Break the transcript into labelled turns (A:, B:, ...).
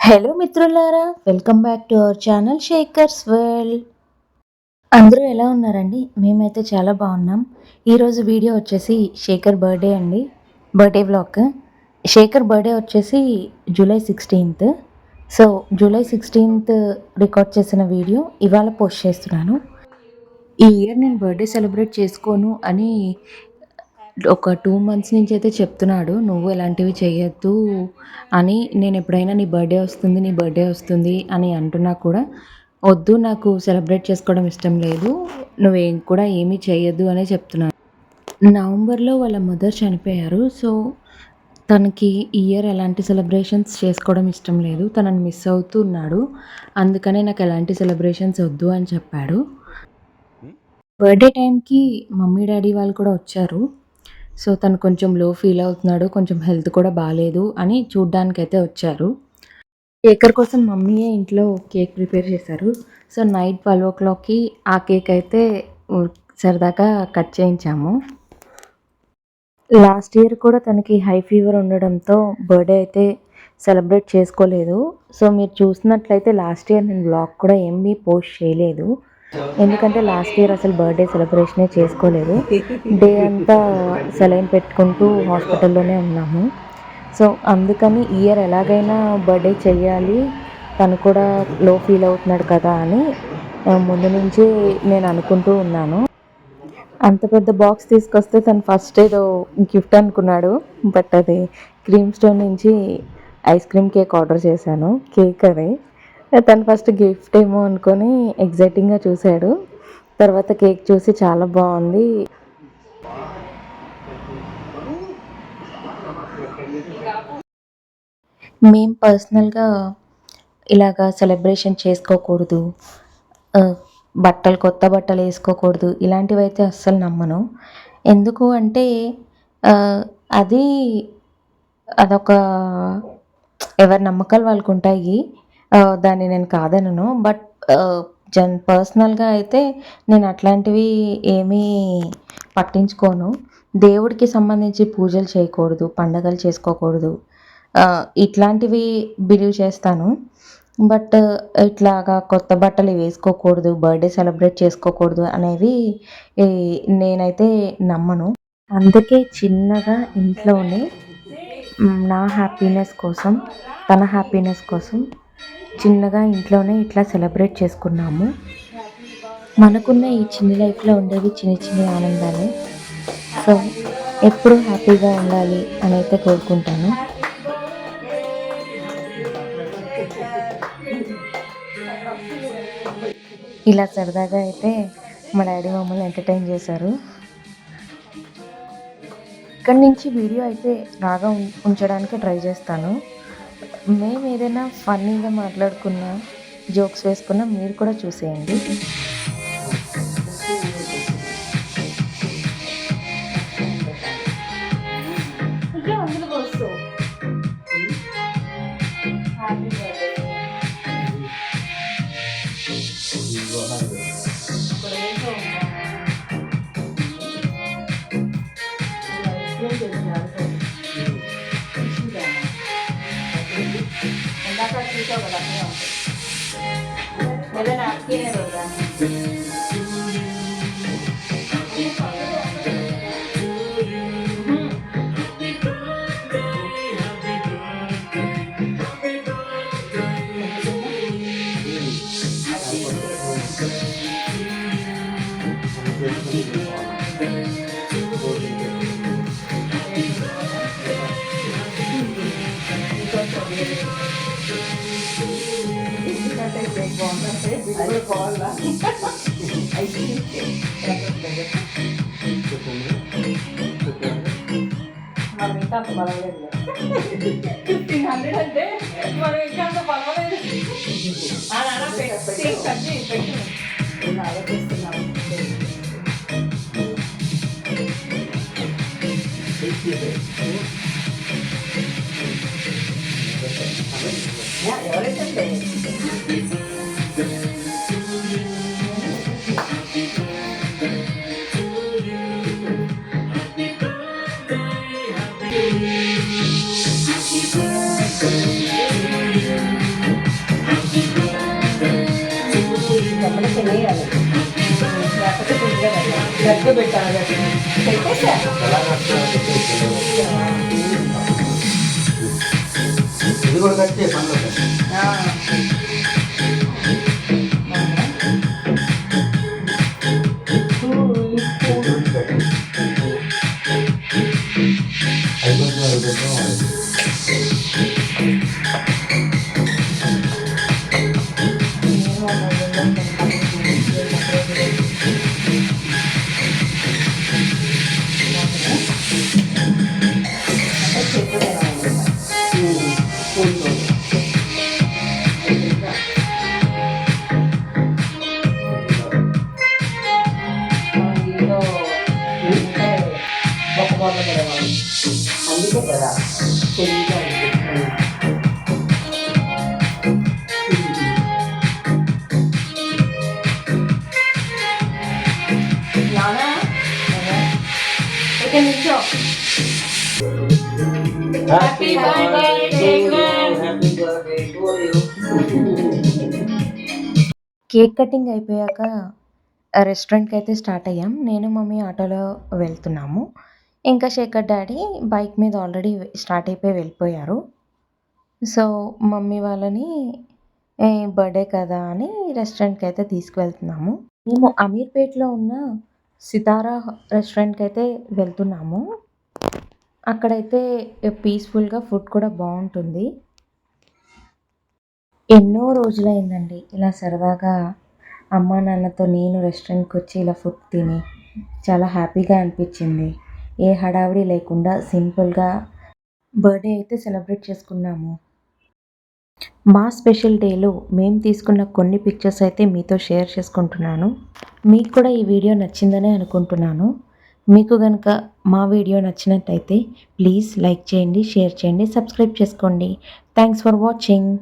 A: Hello మిత్రులారా, welcome back to our channel shakers world. అందరూ ఎలా ఉన్నారండి? మేమైతే చాలా బాగున్నాం. ఈరోజు వీడియో వచ్చేసి శేఖర్ బర్త్డే అండి, బర్త్డే వ్లాగ్. శేఖర్ బర్త్డే వచ్చేసి July 16th. So July 16th record చేసిన వీడియో ఇవాళ పోస్ట్ చేస్తున్నాను. ఈ ఇయర్ నేను బర్త్డే సెలబ్రేట్ చేసుకోను అని ఒక 2 months నుంచి అయితే చెప్తున్నాడు. నువ్వు ఎలాంటివి చేయొద్దు అని. నేను ఎప్పుడైనా నీ బర్త్డే వస్తుంది అని అంటున్నా కూడా వద్దు, నాకు సెలబ్రేట్ చేసుకోవడం ఇష్టం లేదు, నువ్వేం కూడా ఏమీ చేయొద్దు అనే చెప్తున్నాను. నవంబర్లో వాళ్ళ మదర్ చనిపోయారు. సో తనకి ఈ ఇయర్ ఎలాంటి సెలబ్రేషన్స్ చేసుకోవడం ఇష్టం లేదు, తనని మిస్ అవుతున్నాడు. అందుకనే నాకు ఎలాంటి సెలబ్రేషన్స్ వద్దు అని చెప్పాడు. బర్త్డే టైంకి మమ్మీ డాడీ వాళ్ళు కూడా వచ్చారు. సో తను కొంచెం లో ఫీల్ అవుతున్నాడు, కొంచెం హెల్త్ కూడా బాగాలేదు అని చూడ్డానికైతే వచ్చారు. శేఖర్ కోసం మమ్మీయే ఇంట్లో కేక్ ప్రిపేర్ చేశారు. సో నైట్ 12 o'clockకి ఆ కేక్ అయితే సరదాగా కట్ చేయించాము. లాస్ట్ ఇయర్ కూడా తనకి హై ఫీవర్ ఉండడంతో బర్త్డే అయితే సెలబ్రేట్ చేసుకోలేదు. సో మీరు చూసినట్లయితే లాస్ట్ ఇయర్ నేను వ్లాగ్ కూడా ఏమీ పోస్ట్ చేయలేదు, ఎందుకంటే లాస్ట్ ఇయర్ అసలు బర్త్డే సెలబ్రేషనే చేసుకోలేదు. డే అంతా సెలైన్ పెట్టుకుంటూ హాస్పిటల్లోనే ఉన్నాము. సో అందుకని ఇయర్ ఎలాగైనా బర్త్డే చెయ్యాలి, తను కూడా లో ఫీల్ అవుతున్నాడు కదా అని ముందు నుంచి నేను అనుకుంటూ ఉన్నాను. అంత పెద్ద బాక్స్ తీసుకొస్తే తను ఫస్ట్ ఏదో గిఫ్ట్ అనుకున్నాడు, బట్ అది క్రీమ్ స్టోన్ నుంచి ఐస్ క్రీమ్ కేక్ ఆర్డర్ చేశాను. కేక్ అది తను ఫస్ట్ గిఫ్ట్ ఏమో అనుకొని ఎగ్జైటింగ్గా చూశాడు. తర్వాత కేక్ చూసి చాలా బాగుంది. మేము పర్సనల్గా ఇలాగా సెలబ్రేషన్ చేసుకోకూడదు, కొత్త బట్టలు వేసుకోకూడదు, ఇలాంటివి అయితే అస్సలు నమ్మను. ఎందుకు అంటే అది అదొక ఎవరి నమ్మకాలు వాళ్ళకు ఉంటాయి, దాన్ని నేను కాదనను. బట్ పర్సనల్గా అయితే నేను అట్లాంటివి ఏమీ పట్టించుకోను. దేవుడికి సంబంధించి పూజలు చేయకూడదు, పండగలు చేసుకోకూడదు, ఇట్లాంటివి బిలీవ్ చేస్తాను. బట్ ఇట్లాగా కొత్త బట్టలు వేసుకోకూడదు, బర్త్డే సెలబ్రేట్ చేసుకోకూడదు అనేవి నేనైతే నమ్మను. అందుకే చిన్నగా ఇంట్లోనే నా హ్యాపీనెస్ కోసం, తన హ్యాపీనెస్ కోసం చిన్నగా ఇంట్లోనే ఇట్లా సెలబ్రేట్ చేసుకున్నాము. మనకున్న ఈ చిన్న లైఫ్లో ఉండేవి చిన్న చిన్న ఆనందాలే. సో ఎప్పుడూ హ్యాపీగా ఉండాలి అని అయితే కోరుకుంటాను. ఇలా సరదాగా అయితే మా డాడీ మమ్మల్ని ఎంటర్టైన్ చేశారు. ఇక్కడి నుంచి వీడియో అయితే బాగా ఉంచడానికి ట్రై చేస్తాను. మేము ఏదైనా ఫన్నీగా మాట్లాడుకున్నా, జోక్స్ వేసుకున్నా మీరు కూడా చూసేయండి. మనం ఇంకా అంత బలవలేదు, 1500 అంటే మనం ఇంకా అంత బలవలేదు. పెట్టు ఆలోచిస్తున్నాము. ఎవరైతే
B: దగ్గర పెట్టాలి పెట్టేసా
C: ఇది కూడా కట్టే పనులు
B: అందుకే కదా తెలియదు నానా ఇక్కడ నిల్చో happy birthday happy birthday to you.
A: Cake cutting అయిపోయాక రెస్టారెంట్కి అయితే స్టార్ట్ అయ్యాం. నేను మమ్మీ ఆటోలో వెళ్తున్నాము. ఇంకా శేఖర్ డాడీ బైక్ మీద ఆల్రెడీ స్టార్ట్ అయిపోయి వెళ్ళిపోయారు. సో మమ్మీ వాళ్ళని బర్త్డే కదా అని రెస్టారెంట్కి అయితే తీసుకువెళ్తున్నాము. మేము అమీర్పేట్లో ఉన్న సితారా రెస్టారెంట్కి అయితే వెళ్తున్నాము. అక్కడైతే పీస్ఫుల్గా ఫుడ్ కూడా బాగుంటుంది. ఎన్నో రోజులైందండి ఇలా సరదాగా అమ్మా నాన్నతో నేను రెస్టారెంట్కి వచ్చి ఇలా ఫుడ్ తిని చాలా హ్యాపీగా అనిపించింది. ఏ హడావిడి లేకుండా సింపుల్గా బర్త్డే అయితే సెలబ్రేట్ చేసుకున్నాము. మా స్పెషల్ డేలో మేము తీసుకున్న కొన్ని పిక్చర్స్ అయితే మీతో షేర్ చేసుకుంటున్నాను. మీకు కూడా ఈ వీడియో నచ్చిందనే అనుకుంటున్నాను. మీకు కనుక మా వీడియో నచ్చినట్టయితే ప్లీజ్ లైక్ చేయండి, షేర్ చేయండి, సబ్స్క్రైబ్ చేసుకోండి. Thanks for watching.